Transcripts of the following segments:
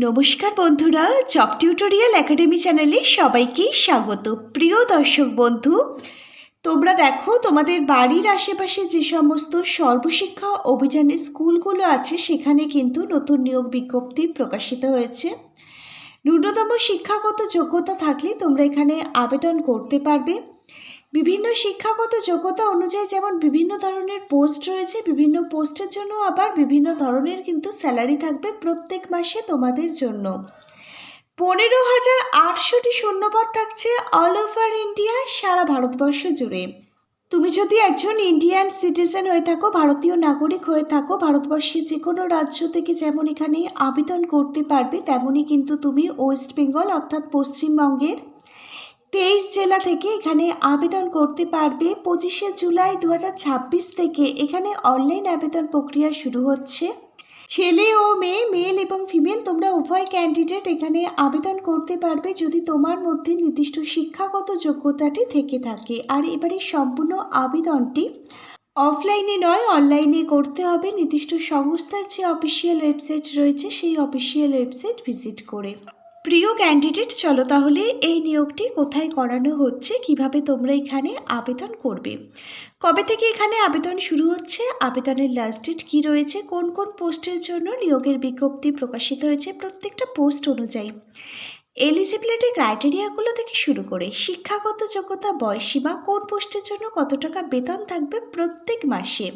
নমস্কার বন্ধুরা, job tutorial academy চ্যানেলে সবাইকে স্বাগত। প্রিয় দর্শক বন্ধু, তোমরা দেখো তোমাদের বাড়ির আশেপাশে যে সমস্ত সর্বশিক্ষা অভিযানের স্কুলগুলো আছে সেখানে কিন্তু নতুন নিয়োগ বিজ্ঞপ্তি প্রকাশিত হয়েছে। ন্যূনতম শিক্ষাগত যোগ্যতা থাকলে তোমরা এখানে আবেদন করতে পারবে। বিভিন্ন শিক্ষাগত যোগ্যতা অনুযায়ী যেমন বিভিন্ন ধরনের পোস্ট রয়েছে, বিভিন্ন পোস্টের জন্য আবার বিভিন্ন ধরনের কিন্তু স্যালারি থাকবে প্রত্যেক মাসে তোমাদের জন্য। 15,800টি শূন্যপদ থাকছে অল ওভার ইন্ডিয়া, সারা ভারতবর্ষ জুড়ে। তুমি যদি একজন ইন্ডিয়ান সিটিজেন হয়ে থাকো, ভারতীয় নাগরিক হয়ে থাকো, ভারতবর্ষের যে কোনো রাজ্য থেকে যেমন এখানে আবেদন করতে পারবে, তেমনই কিন্তু তুমি ওয়েস্ট বেঙ্গল অর্থাৎ পশ্চিমবঙ্গের 23 জেলা থেকে এখানে আবেদন করতে পারবে। 25শে জুলাই 2026 থেকে এখানে অনলাইন আবেদন প্রক্রিয়া শুরু হচ্ছে। ছেলে ও মেয়ে, মেল এবং ফিমেল তোমরা উভয় ক্যান্ডিডেট এখানে আবেদন করতে পারবে যদি তোমার মধ্যে নির্দিষ্ট শিক্ষাগত যোগ্যতাটি থেকে থাকে। আর এবারে সম্পূর্ণ আবেদনটি অফলাইনে নয়, অনলাইনে করতে হবে নির্দিষ্ট সংস্থার যে অফিসিয়াল ওয়েবসাইট রয়েছে সেই অফিসিয়াল ওয়েবসাইট ভিজিট করে। প্রিয় ক্যান্ডিডেট, চলো তাহলে এই নিয়োগটি কোথায় করানো হচ্ছে, কিভাবে তোমরা এখানে আবেদন করবে, কবে থেকে এখানে আবেদন শুরু হচ্ছে, আবেদনের লাস্ট ডেট কী রয়েছে, কোন কোন পোস্টের জন্য নিয়োগের বিজ্ঞপ্তি প্রকাশিত হয়েছে, প্রত্যেকটা পোস্ট অনুযায়ী এলিজিবিলিটি ক্রাইটেরিয়াগুলো থেকে শুরু করে শিক্ষাগত যোগ্যতা, বয়সসীমা, কোন পোস্টের জন্য কত টাকা বেতন থাকবে প্রত্যেক মাসে,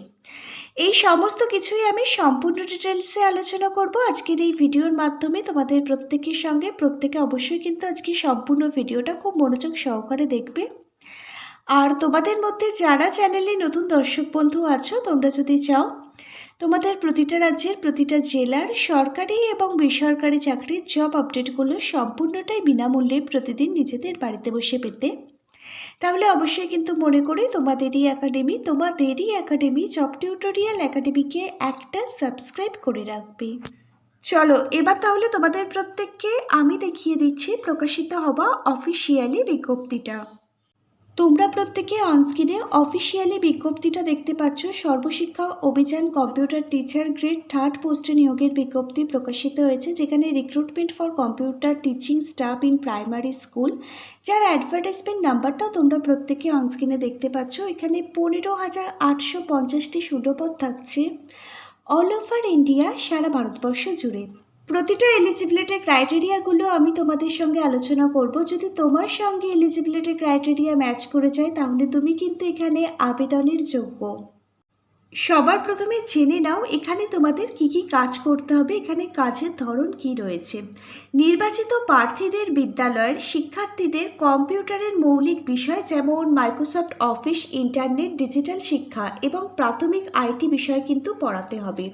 এই সমস্ত কিছুই আমি সম্পূর্ণ ডিটেলসে আলোচনা করব আজকের এই ভিডিওর মাধ্যমে। তোমাদের প্রত্যেকের সঙ্গে প্রত্যেকে অবশ্যই কিন্তু আজকে সম্পূর্ণ ভিডিওটা খুব মনোযোগ সহকারে দেখবে। আর তোমাদের মধ্যে যারা চ্যানেলে নতুন দর্শক বন্ধু আছো, তোমরা যদি চাও তোমাদের প্রতিটা রাজ্যের প্রতিটা জেলার সরকারি এবং বেসরকারি চাকরির জব আপডেটগুলো সম্পূর্ণটাই বিনামূল্যে প্রতিদিন নিজেদের বাড়িতে বসে পেতে, তাহলে অবশ্যই কিন্তু মনে করি তোমাদেরই একাডেমি জব টিউটোরিয়াল একাডেমিকে একটা সাবস্ক্রাইব করে রাখবে। চলো এবার তাহলে তোমাদের প্রত্যেককে আমি দেখিয়ে দিচ্ছি প্রকাশিত হওয়া অফিসিয়ালি বিজ্ঞপ্তিটা। তোমরা প্রত্যেকে অনস্ক্রিনে অফিসিয়ালি বিজ্ঞপ্তিটা দেখতে পাচ্ছ। Sarva Shiksha Abhiyan computer teacher grade 3 পোস্টে নিয়োগের বিজ্ঞপ্তি প্রকাশিত হয়েছে, যেখানে recruitment for computer teaching staff in primary school, যার অ্যাডভার্টাইজমেন্ট নাম্বারটাও তোমরা প্রত্যেকে অনস্ক্রিনে দেখতে পাচ্ছ। এখানে 15,850টি শূন্যপদ থাকছে অল ওভার ইন্ডিয়া, সারা ভারতবর্ষ জুড়ে। প্রতিটা এলিজিবিলিটি ক্রাইটেরিয়াগুলো আমি তোমাদের সঙ্গে আলোচনা করব। যদি তোমার সঙ্গে এলিজিবিলিটি ক্রাইটেরিয়া ম্যাচ করে যায় তাহলে তুমি কিন্তু এখানে আবেদনের যোগ্য। সবার প্রথমে জেনে নাও এখানে তোমাদের কি কি কাজ করতে হবে, এখানে কাজের ধরন কি রয়েছে। নির্বাচিত প্রার্থীদের বিদ্যালয়ের শিক্ষার্থীদের কম্পিউটারের মৌলিক বিষয় যেমন মাইক্রোসফট অফিস, ইন্টারনেট, ডিজিটাল শিক্ষা এবং প্রাথমিক আইটি বিষয় কিন্তু পড়াতে হবে।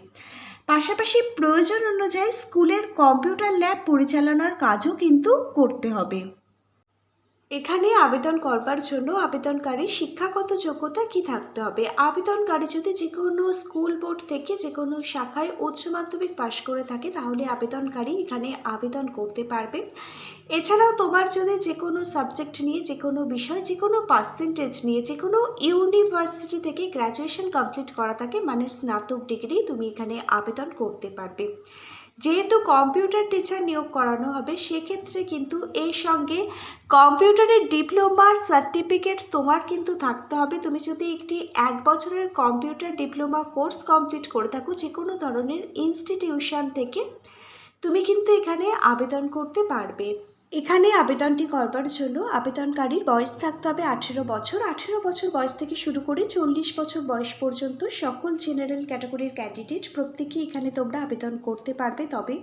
পাশাপাশি প্রয়োজন অনুযায়ী স্কুলের কম্পিউটার ল্যাব পরিচালনার কাজও কিন্তু করতে হবে। এখানে আবেদন করবার জন্য আবেদনকারীর শিক্ষাগত যোগ্যতা কি থাকতে হবে। আবেদনকারী যদি যে কোনো স্কুল বোর্ড থেকে যে কোনো শাখায় উচ্চ মাধ্যমিক পাশ করে থাকে তাহলে আবেদনকারী এখানে আবেদন করতে পারবে। এছাড়াও তোমার যদি যে কোনো সাবজেক্ট নিয়ে, যে কোনো বিষয়, যে কোনো পার্সেন্টেজ নিয়ে যে কোনো ইউনিভার্সিটি থেকে গ্র্যাজুয়েশন কমপ্লিট করা থাকে, মানে স্নাতক ডিগ্রি, তুমি এখানে আবেদন করতে পারবে। যেহেতু কম্পিউটার টিচার নিয়োগ করানো হবে সেক্ষেত্রে কিন্তু এর সঙ্গে কম্পিউটারের ডিপ্লোমা সার্টিফিকেট তোমার কিন্তু থাকতে হবে। তুমি যদি একটি 1 বছরের কম্পিউটার ডিপ্লোমা কোর্স কমপ্লিট করে থাকো যে কোনো ধরনের ইনস্টিটিউশন থেকে, তুমি কিন্তু এখানে আবেদন করতে পারবে। এখানে আবেদনটি করবার জন্য আবেদনকারীর বয়স থাকতে হবে 18 বছর। 18 বছর বয়স থেকে শুরু করে 40 বছর বয়স পর্যন্ত সকল জেনারেল ক্যাটাগরির ক্যান্ডিডেট প্রত্যেকেই এখানে তোমরা আবেদন করতে পারবে। তবে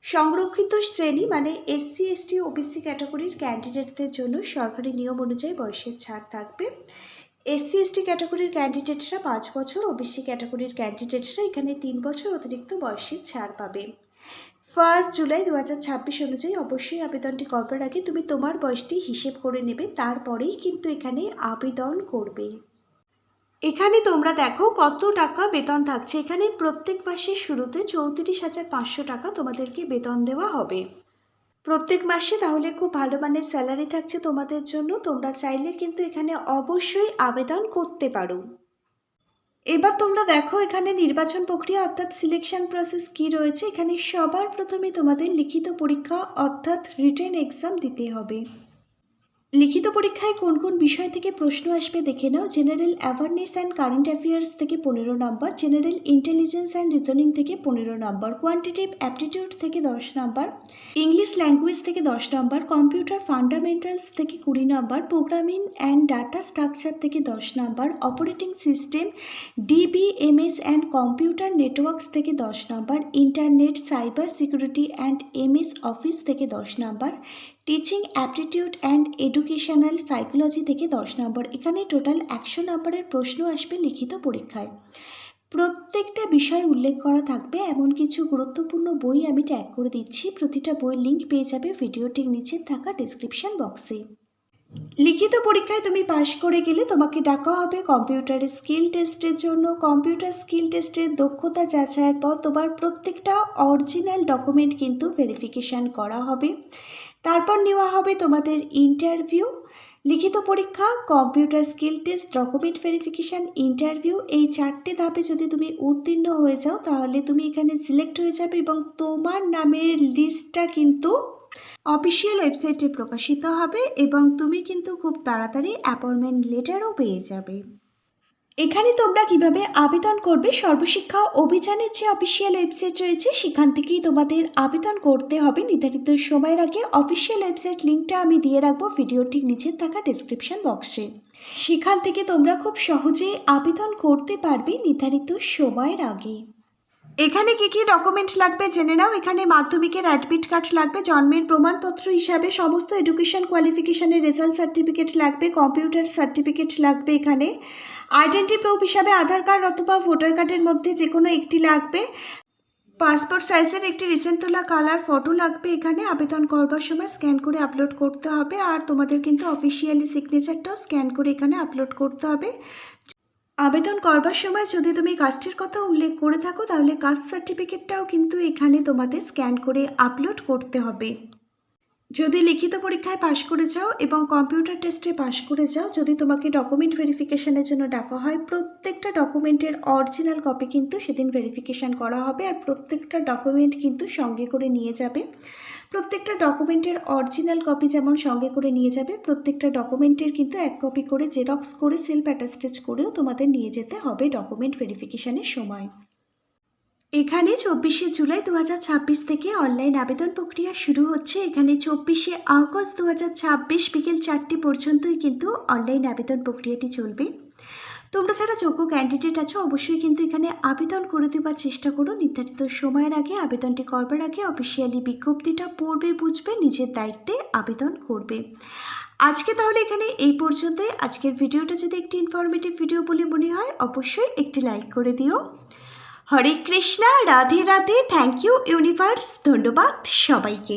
সংরক্ষিত শ্রেণী মানে এসসি, এসটি, ওবিসি ক্যাটাগরির ক্যান্ডিডেটদের জন্য সরকারি নিয়ম অনুযায়ী বয়সের ছাড় থাকবে। এসসি এসটি ক্যাটাগরির ক্যান্ডিডেটরা 5 বছর, ওবিসি ক্যাটাগরির ক্যান্ডিডেটরা এখানে 3 বছর অতিরিক্ত বয়সের ছাড় পাবে। 1 জুলাই 2026 অনুযায়ী অবশ্যই আবেদনটি করবার আগে তুমি তোমার বয়সটি হিসেব করে নেবে, তারপরেই কিন্তু এখানে আবেদন করবে। এখানে তোমরা দেখো কত টাকা বেতন থাকছে। এখানে প্রত্যেক মাসের শুরুতে 34,500 টাকা তোমাদেরকে বেতন দেওয়া হবে প্রত্যেক মাসে। তাহলে খুব ভালো মানের স্যালারি থাকছে তোমাদের জন্য। তোমরা চাইলে কিন্তু এখানে অবশ্যই আবেদন করতে পারো। এবার তোমরা দেখো এখানে নির্বাচন প্রক্রিয়া অর্থাৎ সিলেকশন প্রসেস কি রয়েছে। এখানে সবার প্রথমে তোমাদের লিখিত পরীক্ষা অর্থাৎ রিটেন এক্সাম দিতে হবে। লিখিত পরীক্ষায় কোন কোন বিষয় থেকে প্রশ্ন আসবে দেখে নাও। General awareness and current affairs থেকে 15 number, general intelligence and reasoning থেকে 15 নম্বর, কোয়ান্টিটিভ অ্যাপটিটিউড থেকে 10 নম্বর, ইংলিশ ল্যাঙ্গুয়েজ থেকে 10 নম্বর, কম্পিউটার ফান্ডামেন্টালস থেকে 20 number, programming and data structure থেকে 10 number, operating system DBMS and computer networks থেকে 10 number, internet cyber security and MS office থেকে 10 number, teaching aptitude and educational psychology থেকে 10 নম্বর। এখানে total 100 নম্বরের প্রশ্ন আসবে লিখিত পরীক্ষায়। প্রত্যেকটা বিষয় উল্লেখ করা থাকবে, এমন কিছু গুরুত্বপূর্ণ বই আমি ট্যাগ করে দিচ্ছি। প্রতিটা বইয়ের লিঙ্ক পেয়ে যাবে ভিডিওটির নিচে থাকা ডেসক্রিপশন বক্সে। লিখিত পরীক্ষায় তুমি পাশ করে গেলে তোমাকে ডাকা হবে কম্পিউটারের স্কিল টেস্টের জন্য। কম্পিউটার স্কিল টেস্টের দক্ষতা যাচাইয়ের পর তোমার প্রত্যেকটা অরিজিনাল ডকুমেন্ট কিন্তু ভেরিফিকেশান করা হবে। তারপর নেওয়া হবে তোমাদের ইন্টারভিউ। লিখিত পরীক্ষা, computer skill test, document verification, interview, এই 4টে ধাপে যদি তুমি উত্তীর্ণ হয়ে যাও তাহলে তুমি এখানে সিলেক্ট হয়ে যাবে এবং তোমার নামের লিস্টটা কিন্তু অফিসিয়াল ওয়েবসাইটে প্রকাশিত হবে এবং তুমি কিন্তু খুব তাড়াতাড়ি অ্যাপয়েন্টমেন্ট লেটারও পেয়ে যাবে। এখানে তোমরা কিভাবে আবেদন করবে, সর্বশিক্ষা অভিযানের যে অফিসিয়াল ওয়েবসাইট রয়েছে সেখান থেকেই তোমাদের আবেদন করতে হবে নির্ধারিত সময়ের আগে। অফিসিয়াল ওয়েবসাইট লিঙ্কটা আমি দিয়ে রাখবো ভিডিওটির নিচে থাকা ডেসক্রিপশন বক্সে। সেখান থেকে তোমরা খুব সহজেই আবেদন করতে পারবে নির্ধারিত সময়ের আগে। এখানে কি কি ডকুমেন্ট লাগবে জেনে নাও। এখানে মাধ্যমিকের অ্যাডমিট কার্ড লাগবে, জন্মের প্রমাণপত্র হিসাবে সমস্ত এডুকেশন কোয়ালিফিকেশনের রেজাল্ট সার্টিফিকেট লাগবে, কম্পিউটার সার্টিফিকেট লাগবে, এখানে আইডেন্টি প্রুফ হিসাবে আধার কার্ড অথবা ভোটার কার্ডের মধ্যে যে কোনো একটি লাগবে, পাসপোর্ট সাইজের একটি রিসেন্ট তোলা কালার ফটো লাগবে। এখানে আবেদন করবার সময় স্ক্যান করে আপলোড করতে হবে আর তোমাদের কিন্তু অফিসিয়ালি সিগনেচারটাও স্ক্যান করে এখানে আপলোড করতে হবে। আবেদন করবার সময় যদি তুমি কাস্টের কথা উল্লেখ করে থাকো তাহলে কাস্ট সার্টিফিকেটটাও কিন্তু এখানে তোমাদের স্ক্যান করে আপলোড করতে হবে। যদি লিখিত পরীক্ষায় পাশ করে যাও এবং কম্পিউটার টেস্টে পাশ করে যাও, যদি তোমাকে ডকুমেন্ট ভেরিফিকেশানের জন্য ডাকা হয়, প্রত্যেকটা ডকুমেন্টের অরিজিনাল কপি কিন্তু সেদিন ভেরিফিকেশান করা হবে আর প্রত্যেকটা ডকুমেন্ট কিন্তু সঙ্গে করে নিয়ে যাবে। প্রত্যেকটা ডকুমেন্টের অরিজিনাল কপি যেমন সঙ্গে করে নিয়ে যাবে, প্রত্যেকটা ডকুমেন্টের কিন্তু 1 কপি করে জেরক্স করে সেলফ অ্যাটাস্টেজ করেও তোমাদের নিয়ে যেতে হবে ডকুমেন্ট ভেরিফিকেশানের সময়। এখানে 24শে জুলাই 2026 থেকে অনলাইন আবেদন প্রক্রিয়া শুরু হচ্ছে। এখানে 24শে আগস্ট 2026 বিকেল 4টে পর্যন্তই কিন্তু অনলাইন আবেদন প্রক্রিয়াটি চলবে। তোমরা যারা যোগ্য ক্যান্ডিডেট আছো অবশ্যই কিন্তু এখানে আবেদন করে দেওয়ার চেষ্টা করো। নির্ধারিত সময়ের আগে আবেদনটি করবার আগে অফিসিয়ালি বিজ্ঞপ্তিটা পড়বে, বুঝবে, নিজের দায়িত্বে আবেদন করবে। আজকে তাহলে এখানে এই পর্যন্তই। আজকের ভিডিওটা যদি একটি ইনফরমেটিভ ভিডিও বলে মনে হয় অবশ্যই একটি লাইক করে দিও। Hare Krishna, Radhe Radhe, thank you universe, ধন্যবাদ সবাইকে।